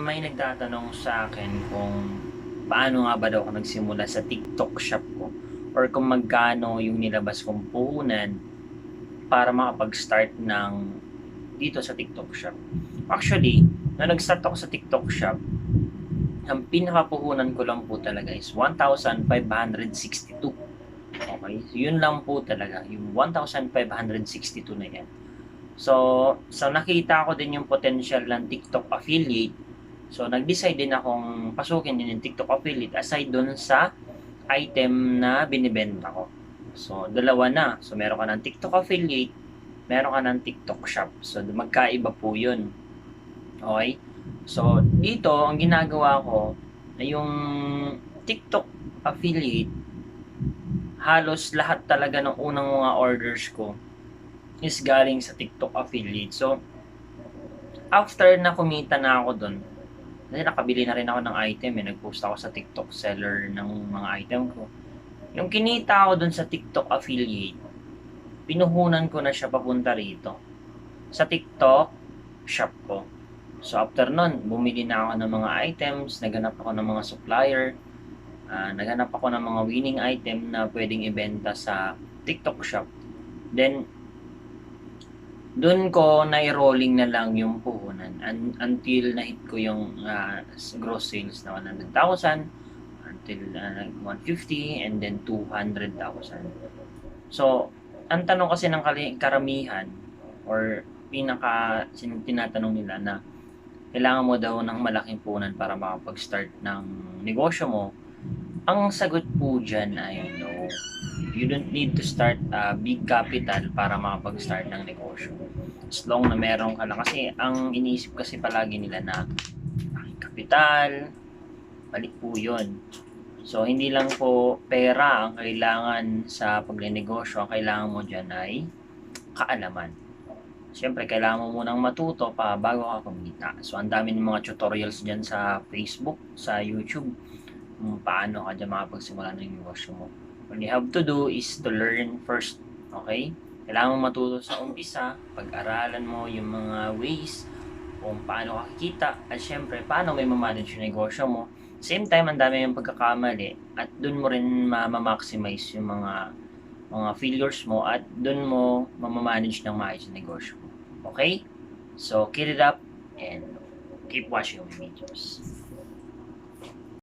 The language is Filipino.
May nagtatanong sa akin kung paano nga ba daw ako nagsimula sa TikTok shop ko or kung magkano yung nilabas kong puhunan para makapag-start ng dito sa TikTok shop. Actually, nung nag-start ako sa TikTok shop, ang pinakapuhunan ko lang po talaga is 1,562. Okay? So, yun lang po talaga. Yung 1,562 na yan. So nakita ko din yung potential ng TikTok affiliate. So, nag-decide din akong pasukin din yung TikTok affiliate aside dun sa item na binibenta ko. So, dalawa na. So, meron ka ng TikTok affiliate, meron ka ng TikTok shop. So, magkaiba po yun. Okay? So, dito, ang ginagawa ko, na yung TikTok affiliate, halos lahat talaga ng unang mga orders ko is galing sa TikTok affiliate. So, after na kumita na ako dun, kasi nakabili na rin ako ng item nag-post ako sa TikTok seller ng mga item ko. Yung kinita ako dun sa TikTok affiliate, pinuhunan ko na siya papunta rito. Sa TikTok shop ko. So after nun, bumili na ako ng mga items, naghanap ako ng mga supplier, naghanap ako ng mga winning item na pwedeng ibenta sa TikTok shop. Then, doon ko na-rolling na lang yung puhunan until na-hit ko yung gross sales na 100,000 until 150 and then 200,000. So, ang tanong kasi ng karamihan or tinatanong nila na kailangan mo daw ng malaking puhunan para makapag-start ng negosyo mo. Ang sagot po dyan ay no. You don't need to start a big capital para makapag-start ng negosyo. As long na meron ka lang. Kasi ang iniisip kasi palagi nila na kapital, balik po yun. So, hindi lang po pera ang kailangan sa pagnenegosyo. Ang kailangan mo dyan ay kaalaman. Siyempre, kailangan mo munang matuto pa bago ka kumita. So, ang dami ng mga tutorials dyan sa Facebook, sa YouTube, kung paano ka dyan makapagsimula ng negosyo mo. What you have to do is to learn first. Okay? Kailangan mo matuto sa umpisa, pag-aralan mo yung mga ways kung paano ka kikita at syempre, paano may mamanage yung negosyo mo. Same time, ang dami yung pagkakamali at dun mo rin ma-maximize yung mga failures mo at dun mo mamamanage ng maayos yung negosyo mo. Okay? So, keep it up and keep watching my videos.